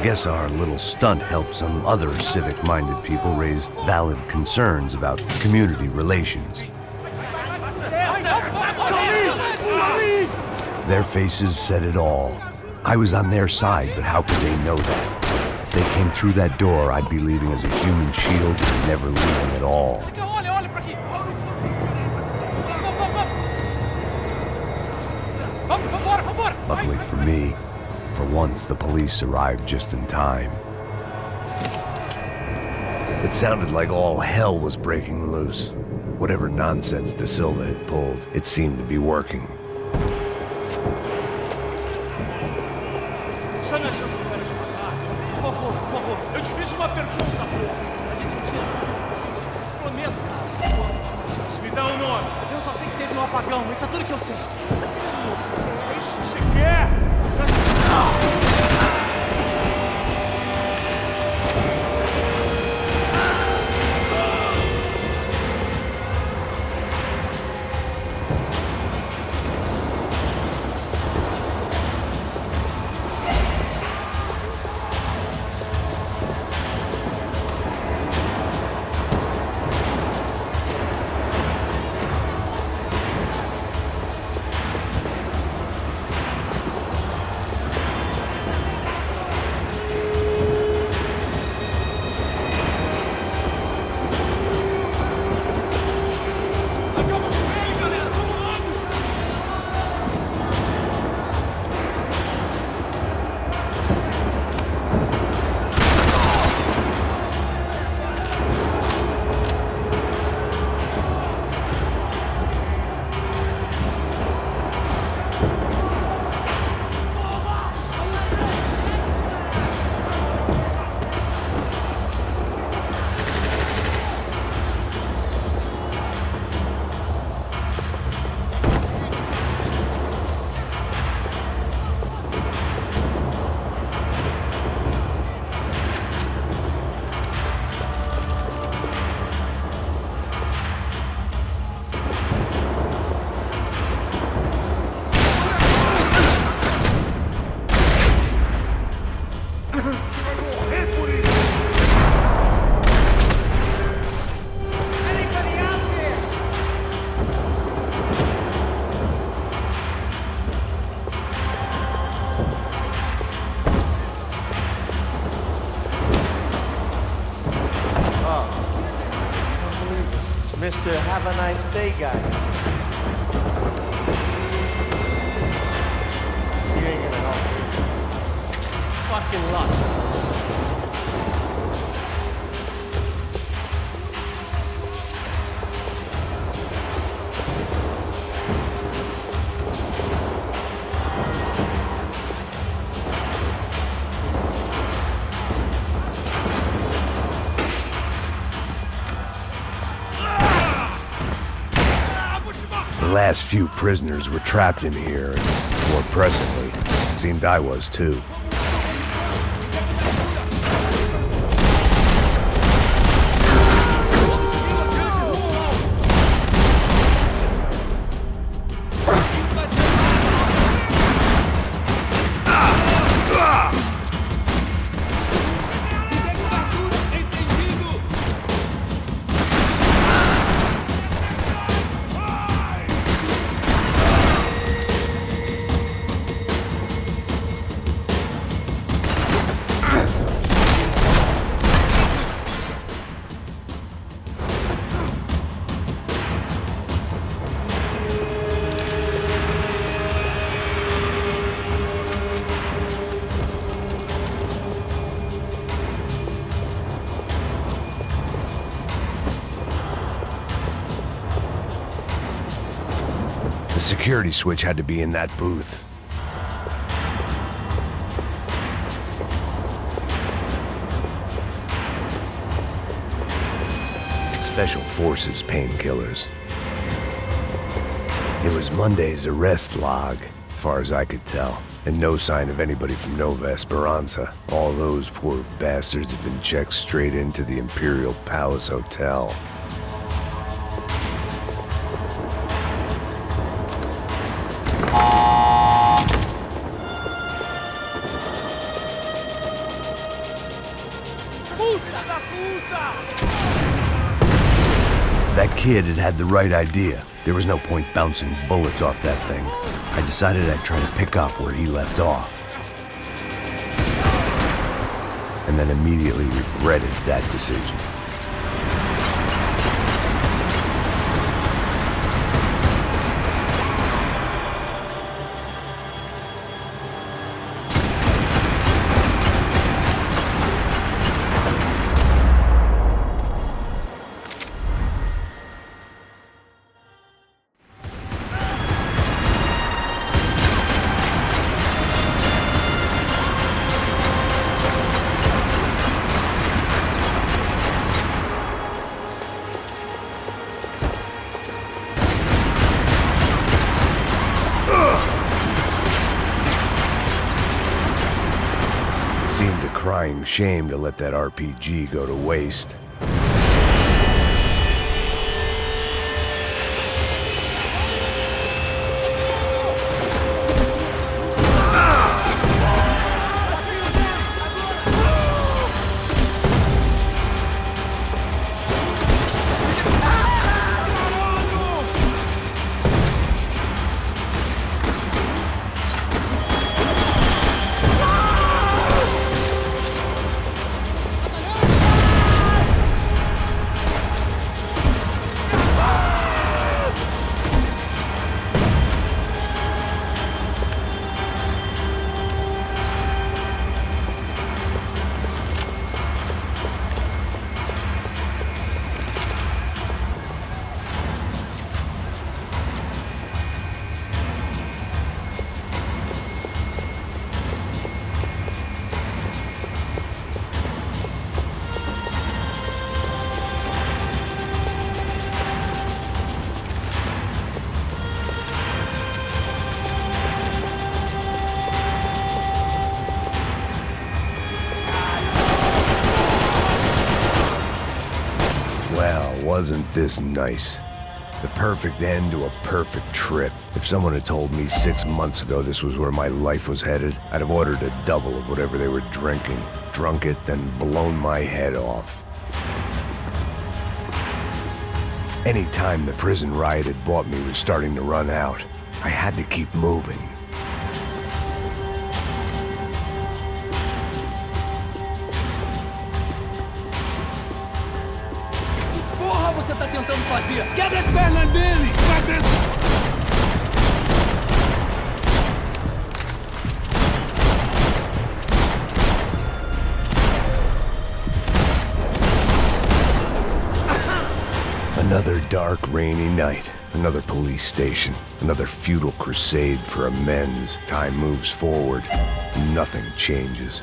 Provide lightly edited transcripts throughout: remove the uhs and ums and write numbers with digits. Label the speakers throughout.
Speaker 1: guess our little stunt helped some other civic-minded people raise valid concerns about community relations. Their faces said it all. I was on their side, but how could they know that? If they came through that door, I'd be leaving as a human shield and never leaving at all. Luckily for me, for once the police arrived just in time. It sounded like all hell was breaking loose. Whatever nonsense De Silva had pulled, it seemed to be working.
Speaker 2: Me dá um nome. Eu só sei que teve um apagão, isso é tudo que eu sei. É isso que você quer?
Speaker 3: Mr. Have a Nice Day guy. You ain't gonna help me. Fucking luck.
Speaker 1: The last few prisoners were trapped in here, and more presently, it seemed I was too. The security switch had to be in that booth. Special Forces painkillers. It was Monday's arrest log, as far as I could tell, and no sign of anybody from Nova Esperanza. All those poor bastards have been checked straight into the Imperial Palace Hotel. kid had had the right idea. There was no point bouncing bullets off that thing. I decided I'd try to pick up where he left off. And then immediately regretted that decision. Seemed a crying shame to let that RPG go to waste. Well, wasn't this nice? The perfect end to a perfect trip. If someone had told me 6 months ago this was where my life was headed, I'd have ordered a double of whatever they were drinking, drunk it, then blown my head off. Any time the prison riot had bought me was starting to run out. I had to keep moving.
Speaker 2: Porra, você tá tentando fazer? Quebra as pernas dele! Cadê?
Speaker 1: Another dark, rainy night. Another police station. Another futile crusade for amends. Time moves forward. Nothing changes.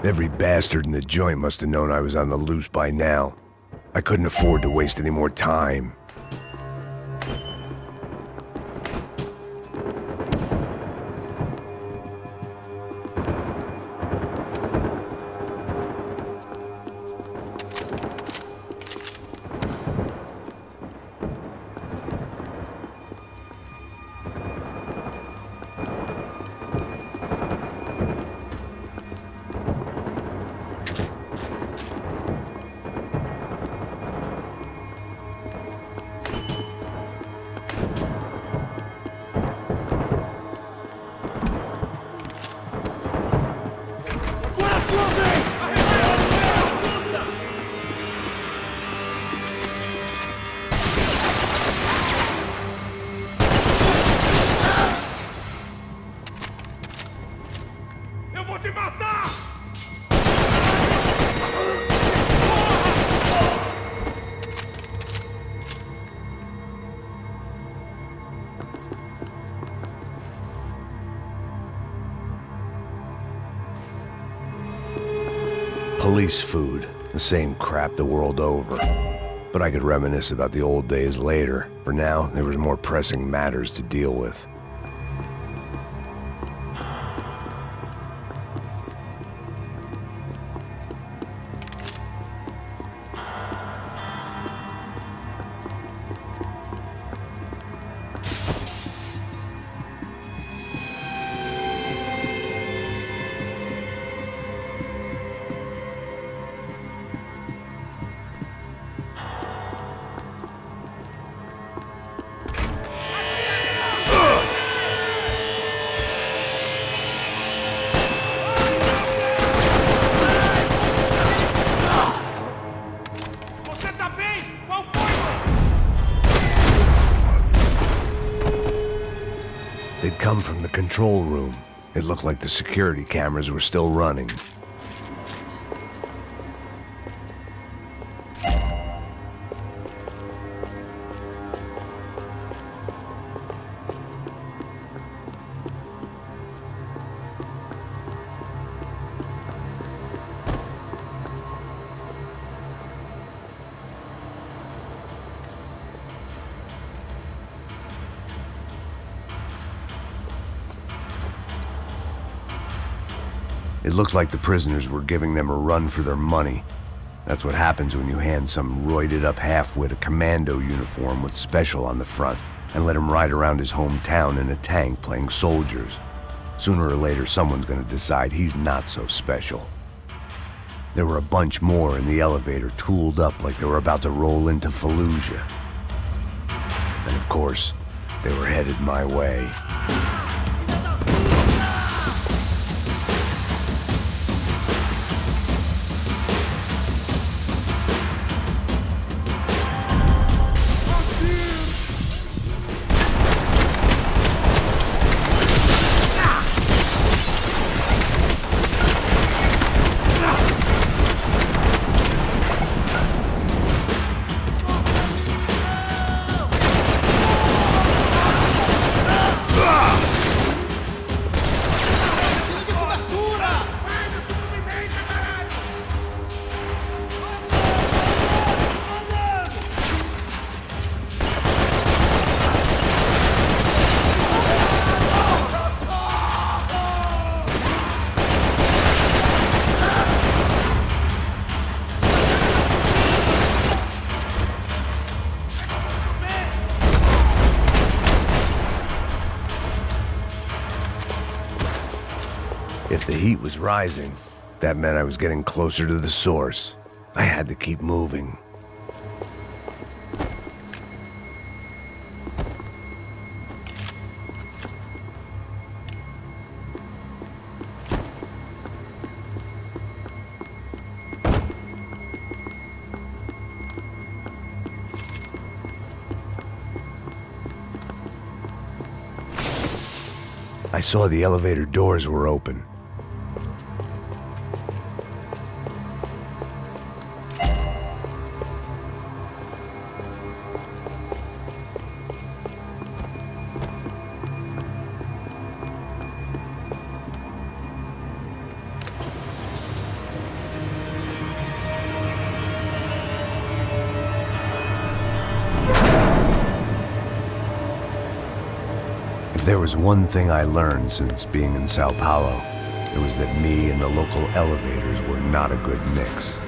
Speaker 1: Every bastard in the joint must have known I was on the loose by now. I couldn't afford to waste any more time.
Speaker 4: te matar!
Speaker 1: Police food, the same crap the world over. But I could reminisce about the old days later. For now, there was more pressing matters to deal with.
Speaker 4: Você tá bem? Qual foi, mano?
Speaker 1: They'd come from the control room. It looked like the security cameras were still running. It looked like the prisoners were giving them a run for their money. That's what happens when you hand some roided-up half-wit a commando uniform with special on the front and let him ride around his hometown in a tank playing soldiers. Sooner or later, someone's gonna decide he's not so special. There were a bunch more in the elevator, tooled up like they were about to roll into Fallujah. And of course, they were headed my way. If the heat was rising, that meant I was getting closer to the source. I had to keep moving. I saw the elevator doors were open. If there was one thing I learned since being in Sao Paulo, it was that me and the local elevators were not a good mix.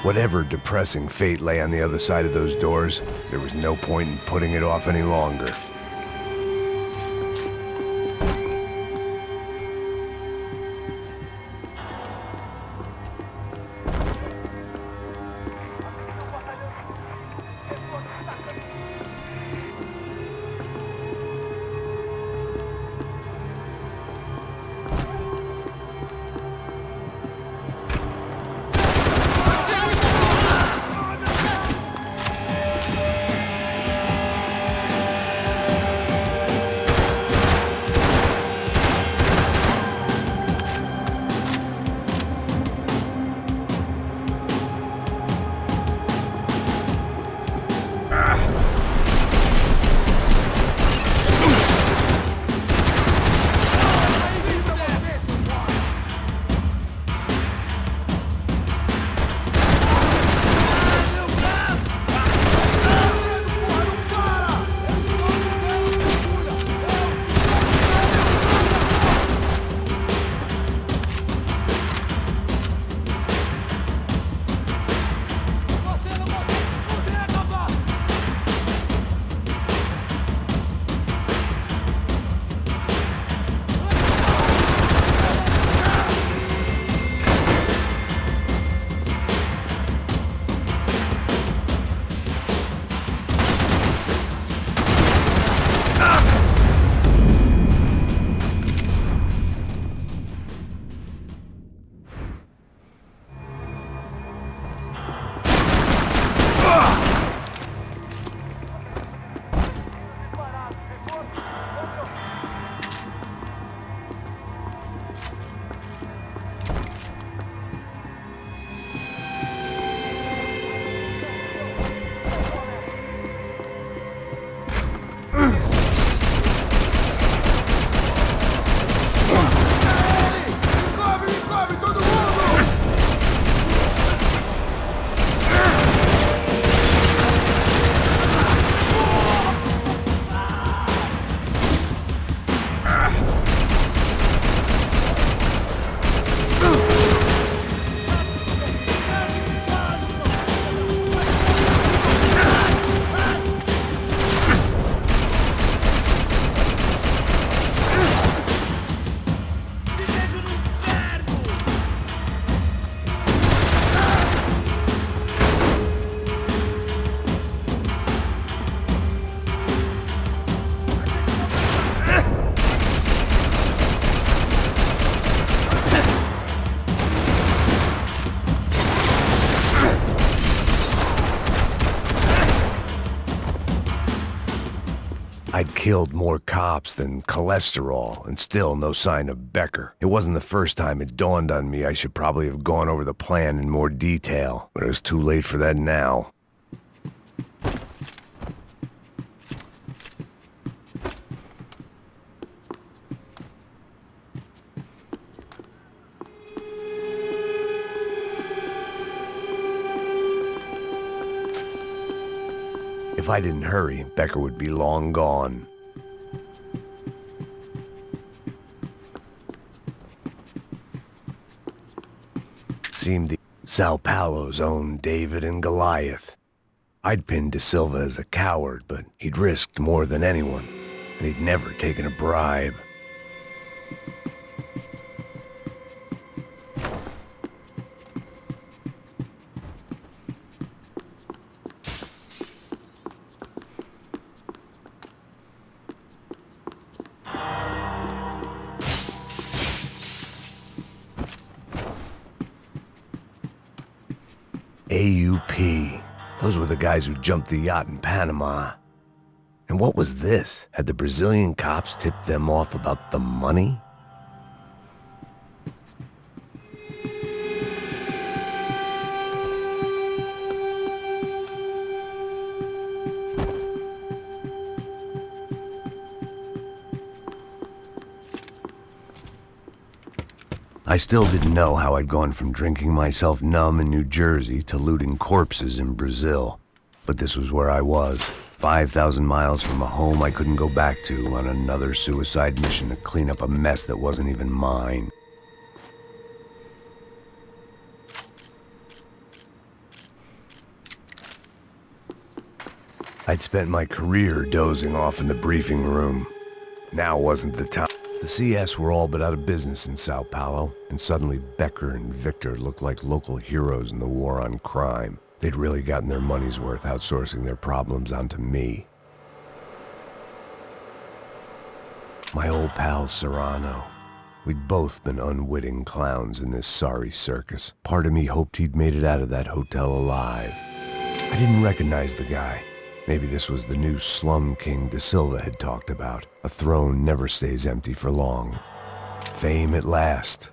Speaker 1: Whatever depressing fate lay on the other side of those doors, there was no point in putting it off any longer. I'd killed more cops than cholesterol, and still no sign of Becker. It wasn't the first time it dawned on me I should probably have gone over the plan in more detail, but it was too late for that now. If I didn't hurry, Becker would be long gone. Seemed the Sao Paulo's own David and Goliath. I'd pinned De Silva as a coward, but he'd risked more than anyone, and he'd never taken a bribe. AUP. Those were the guys who jumped the yacht in Panama. And what was this? Had the Brazilian cops tipped them off about the money? I still didn't know how I'd gone from drinking myself numb in New Jersey to looting corpses in Brazil. But this was where I was, 5,000 miles from a home I couldn't go back to, on another suicide mission to clean up a mess that wasn't even mine. I'd spent my career dozing off in the briefing room. Now wasn't the time. The CS were all but out of business in Sao Paulo, and suddenly Becker and Victor looked like local heroes in the war on crime. They'd really gotten their money's worth outsourcing their problems onto me. My old pal Serrano. We'd both been unwitting clowns in this sorry circus. Part of me hoped he'd made it out of that hotel alive. I didn't recognize the guy. Maybe this was the new slum king De Silva had talked about. A throne never stays empty for long. Fame at last.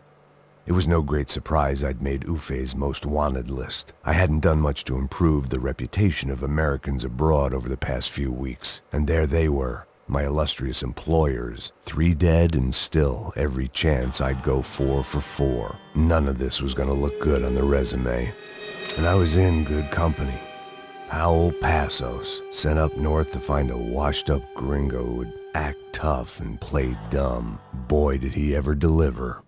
Speaker 1: It was no great surprise I'd made Ufe's most wanted list. I hadn't done much to improve the reputation of Americans abroad over the past few weeks, and there they were, my illustrious employers, 3 dead and still every chance I'd go 4 for 4. None of this was gonna look good on the resume. And I was in good company. Powell Passos, sent up north to find a washed-up gringo who would act tough and play dumb. Boy, did he ever deliver.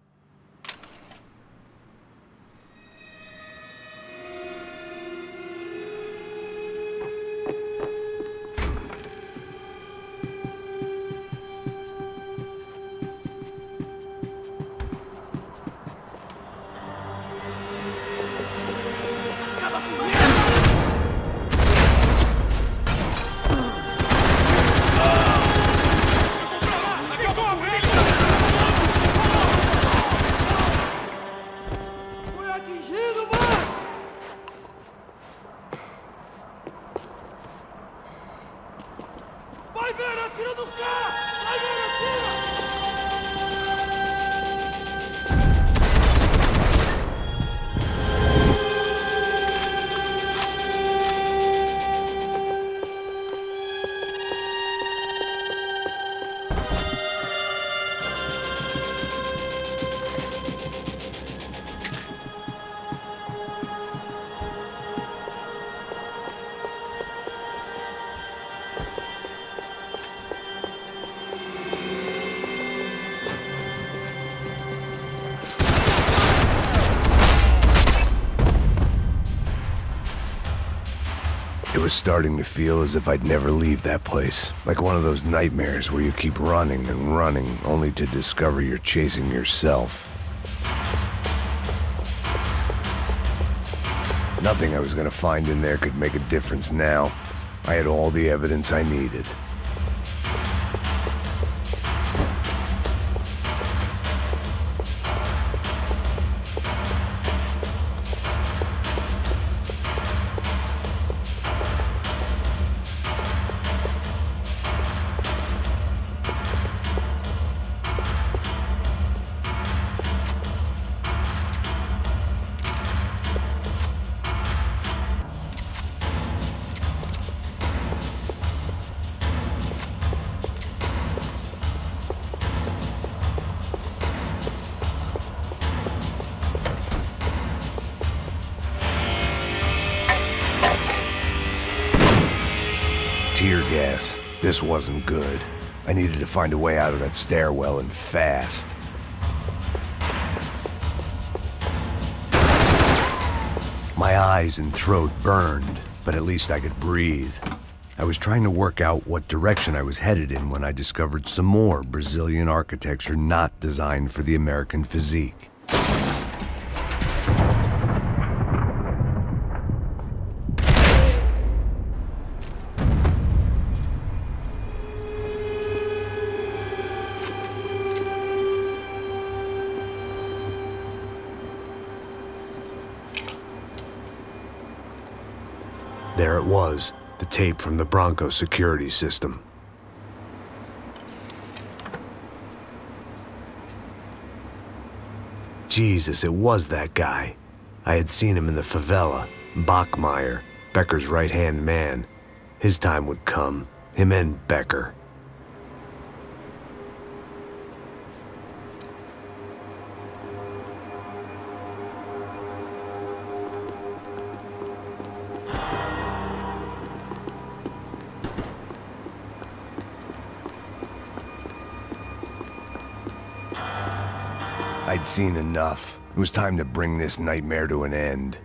Speaker 4: Vai ver, atira nos caras! Vai ver, atira!
Speaker 1: It was starting to feel as if I'd never leave that place. Like one of those nightmares where you keep running and running, only to discover you're chasing yourself. Nothing I was gonna find in there could make a difference now. I had all the evidence I needed. gas. This wasn't good. I needed to find a way out of that stairwell and fast. My eyes and throat burned, but at least I could breathe. I was trying to work out what direction I was headed in when I discovered some more Brazilian architecture not designed for the American physique. There it was, the tape from the Bronco security system. Jesus, it was that guy. I had seen him in the favela, Bachmeyer, Becker's right-hand man. His time would come, him and Becker. I'd seen enough. It was time to bring this nightmare to an end.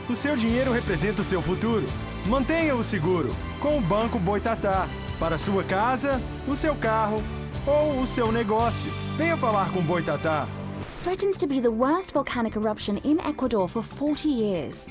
Speaker 5: O seu dinheiro representa o seu futuro. Mantenha-o seguro com o Banco Boitatá. Para sua casa, o seu carro ou o seu negócio. Venha falar com Boitatá.
Speaker 6: Threatens to be the worst volcanic eruption in Ecuador for 40 years.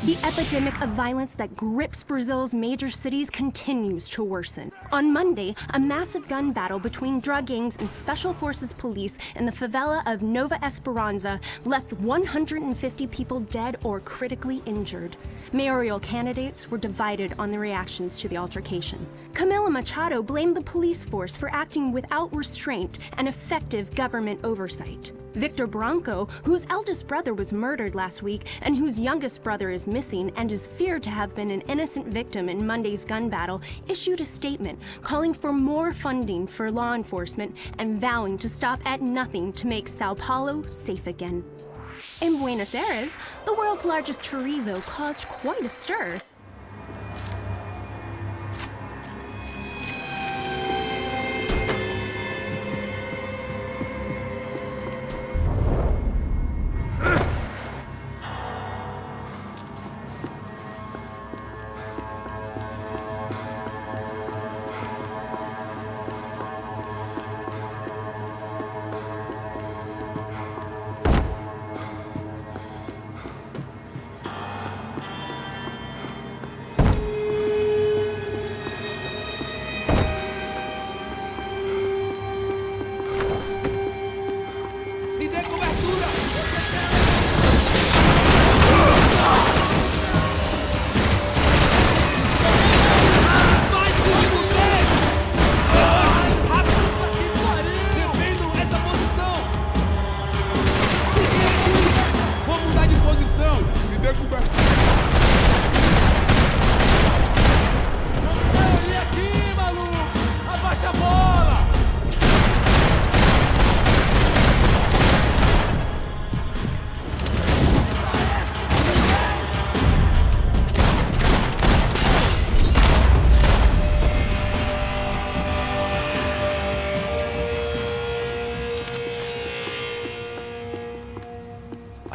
Speaker 7: The epidemic of violence that grips Brazil's major cities continues to worsen. On Monday, a massive gun battle between drug gangs and special forces police in the favela of Nova Esperança left 150 people dead or critically injured. Mayoral candidates were divided on the reactions to the altercation. Camila Machado blamed the police force for acting without restraint and effective government oversight. Victor Branco, whose eldest brother was murdered last week and whose youngest brother is missing and is feared to have been an innocent victim in Monday's gun battle, issued a statement calling for more funding for law enforcement and vowing to stop at nothing to make Sao Paulo safe again. In Buenos Aires, the world's largest chorizo caused quite a stir.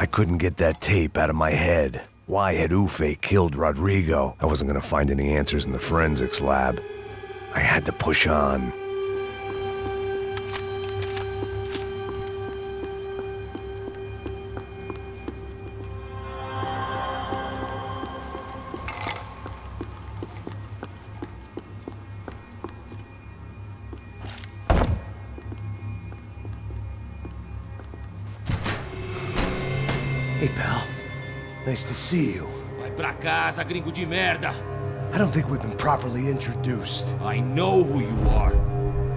Speaker 1: I couldn't get that tape out of my head. Why had Ufe killed Rodrigo? I wasn't gonna find any answers in the forensics lab. I had to push on.
Speaker 8: Hey, pal. Nice to see you.
Speaker 4: Vai pra casa, gringo de merda!
Speaker 8: I don't think we've been properly introduced.
Speaker 4: I know who you are.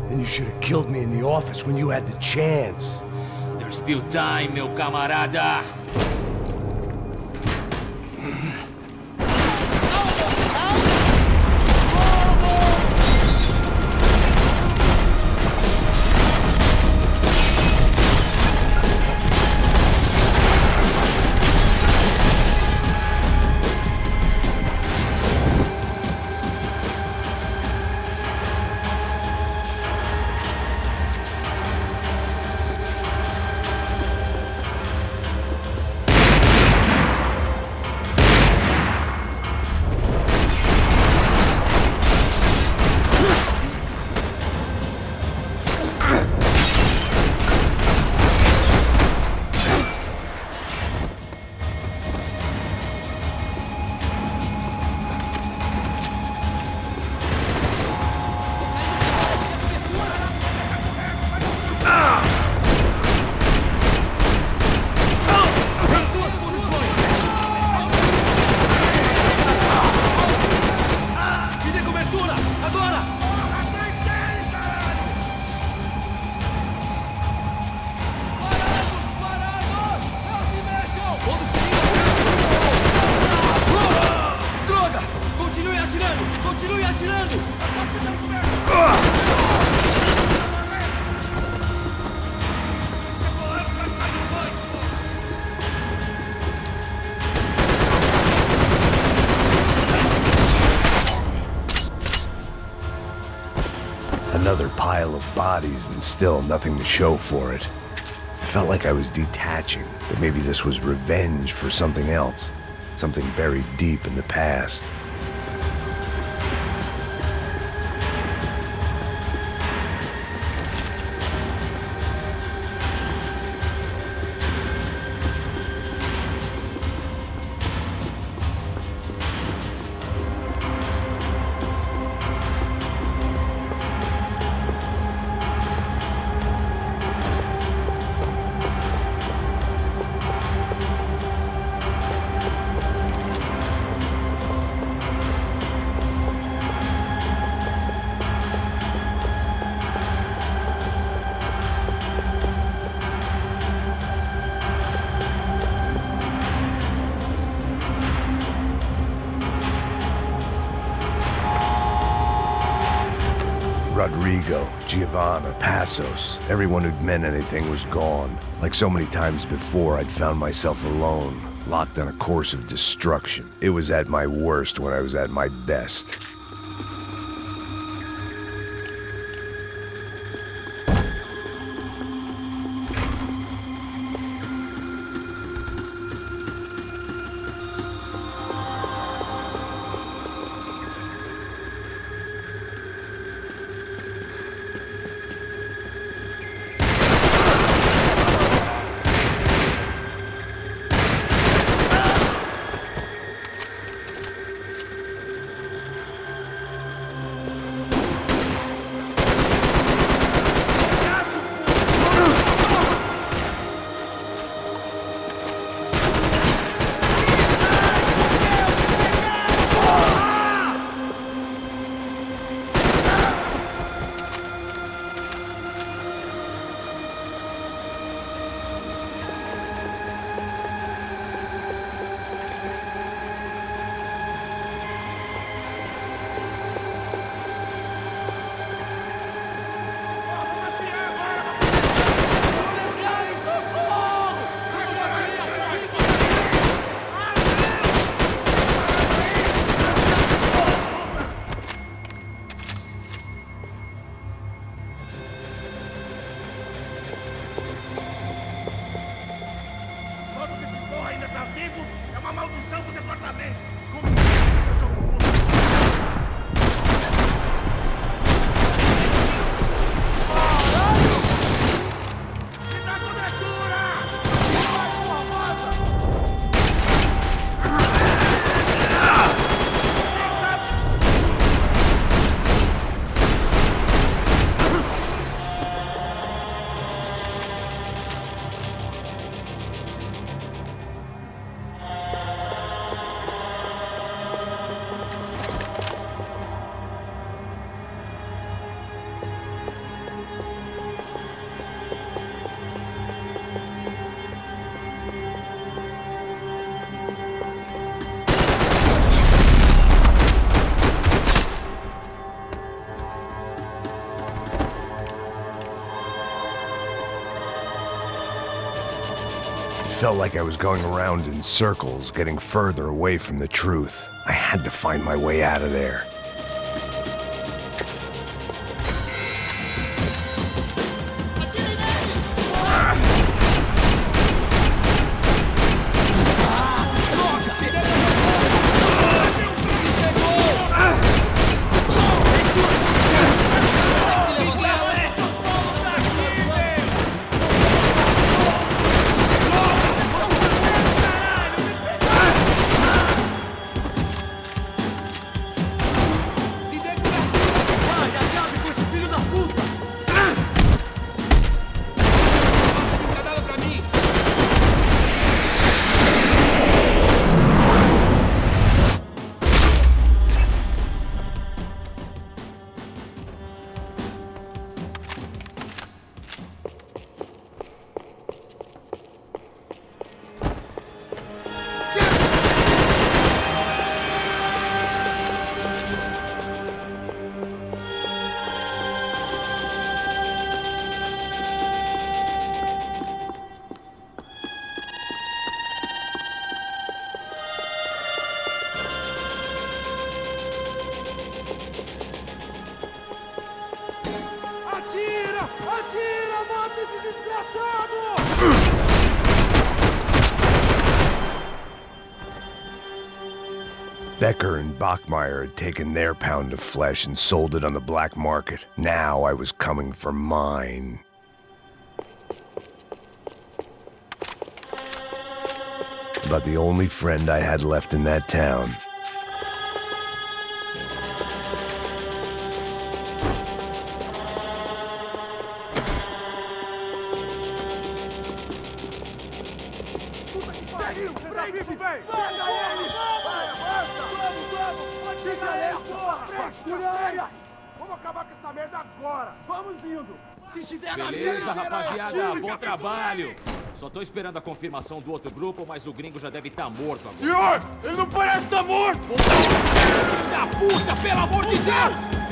Speaker 8: Then you should have killed me in the office when you had the chance.
Speaker 4: There's still time, meu camarada!
Speaker 1: another pile of bodies and still nothing to show for it. I felt like I was detaching, that maybe this was revenge for something else, something buried deep in the past. Rodrigo, Giovanna, Passos, everyone who'd meant anything was gone. Like so many times before, I'd found myself alone, locked on a course of destruction. It was at my worst when I was at my best. Felt like I was going around in circles, getting further away from the truth. I had to find my way out of there.
Speaker 4: Atira! Mata esse desgraçado!
Speaker 1: Becker and Bachmeyer had taken their pound of flesh and sold it on the black market. Now I was coming for mine. About the only friend I had left in that town.
Speaker 4: Vamos acabar com essa merda agora! Vamos indo! Se estiver na
Speaker 9: Beleza, rapaziada, bom trabalho! Só tô esperando a confirmação do outro grupo, mas o gringo já deve estar morto agora.
Speaker 4: Senhor, ele não parece estar morto!
Speaker 9: Filho da puta, pelo amor de Deus!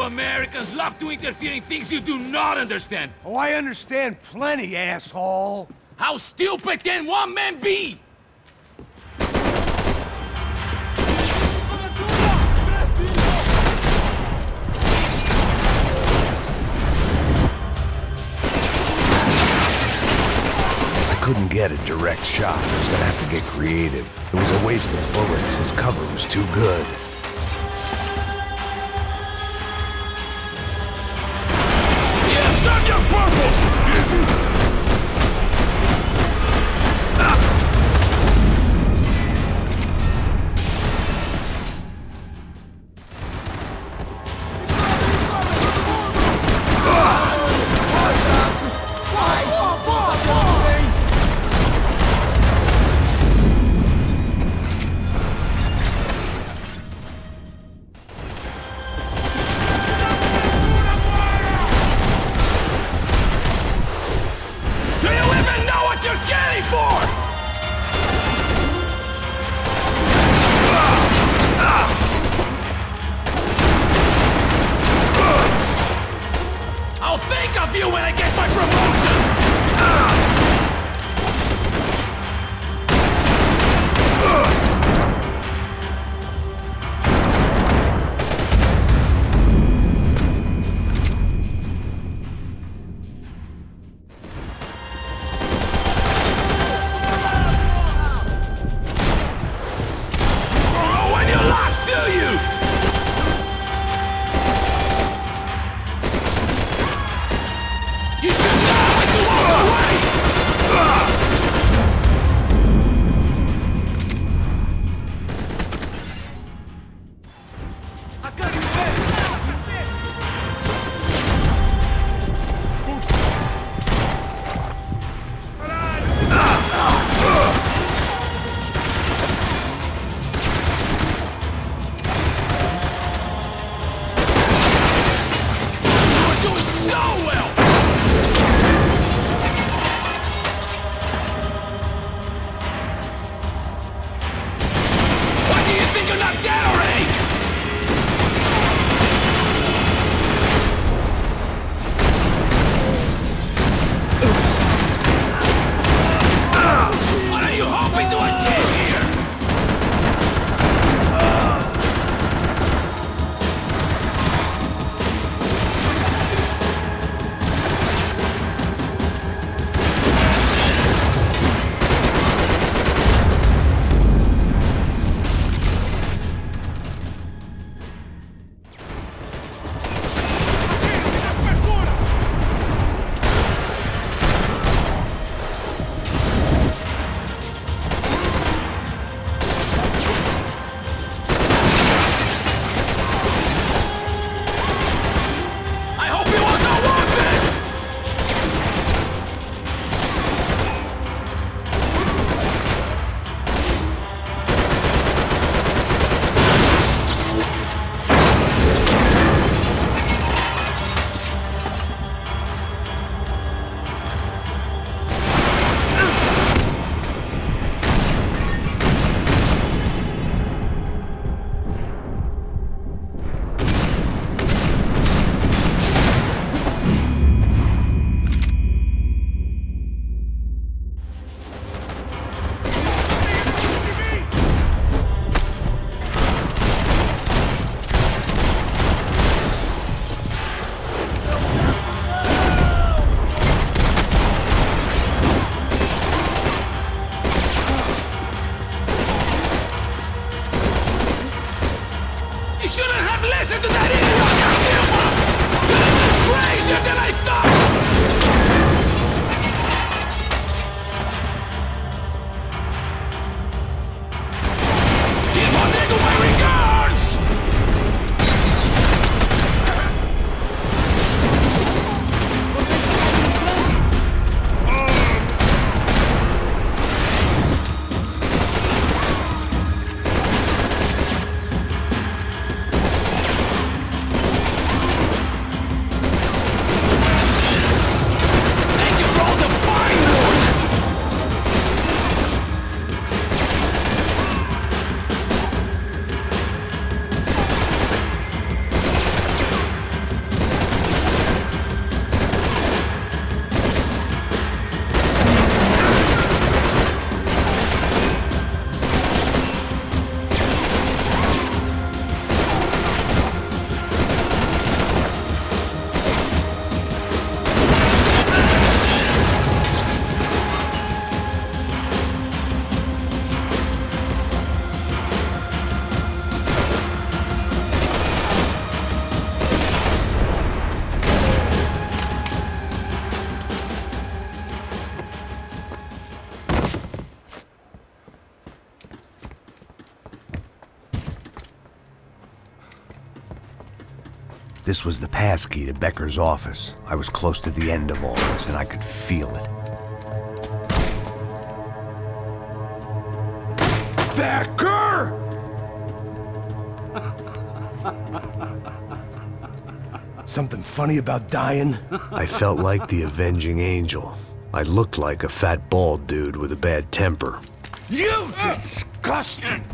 Speaker 10: Americans love to interfere in things you do not understand.
Speaker 8: Oh, I understand plenty, asshole.
Speaker 10: How stupid can one man be?
Speaker 1: I couldn't get a direct shot. I was gonna have to get creative. It was a waste of bullets. His cover was too good.
Speaker 10: Serve your purpose! shouldn't have listened to that idiot! You're even crazier than I thought! Give Rodrigo my regards! Thank you for all the fine work!
Speaker 1: This was the passkey to Becker's office. I was close to the end of all this, and I could feel it.
Speaker 10: Becker!
Speaker 1: Something funny about dying? I felt like the avenging angel. I looked like a fat bald dude with a bad temper.
Speaker 10: You disgusting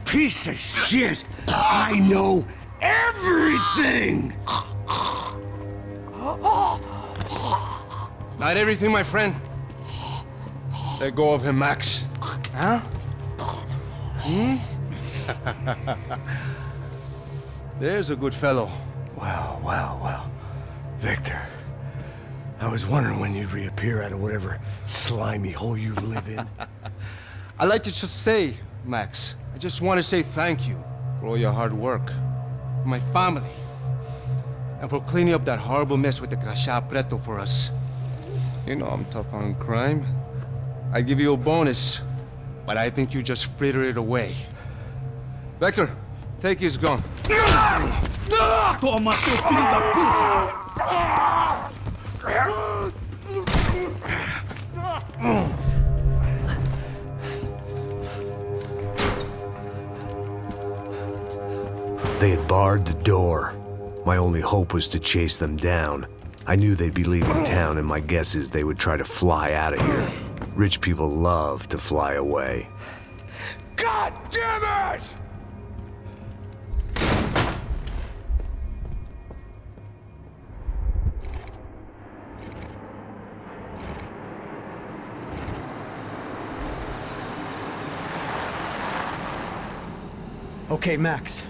Speaker 10: piece of shit! I know everything!
Speaker 3: Not everything, my friend. Let go of him, Max. Huh? Hmm? There's a good fellow.
Speaker 1: Well. Victor, I was wondering when you'd reappear out of whatever slimy hole you live in.
Speaker 3: I'd like to just say, Max, I just want to say thank you for all your hard work, for my family, and for cleaning up that horrible mess with the Crachá Preto for us. You know I'm tough on crime. I give you a bonus, but I think you just frittered it away. Becker, take his gun.
Speaker 4: Toma, seu filho da puta!
Speaker 1: They had barred the door. My only hope was to chase them down. I knew they'd be leaving town, and my guess is they would try to fly out of here. Rich people love to fly away.
Speaker 10: God damn it!
Speaker 2: Okay, Max.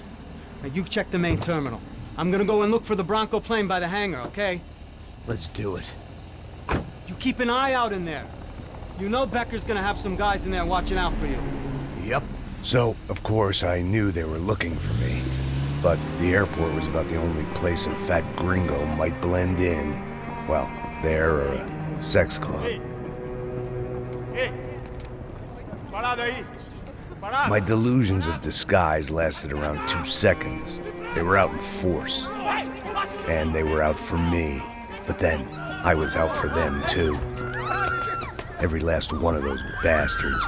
Speaker 2: Now you check the main terminal. I'm gonna go and look for the Bronco plane by the hangar, okay?
Speaker 1: Let's do it.
Speaker 2: You keep an eye out in there. You know Becker's gonna have some guys in there watching out for you.
Speaker 1: Yep. So, of course, I knew they were looking for me. But the airport was about the only place a fat gringo might blend in. Well, there or a sex club. My delusions of disguise lasted around 2 seconds. They were out in force. And they were out for me. But then, I was out for them too. Every last one of those bastards.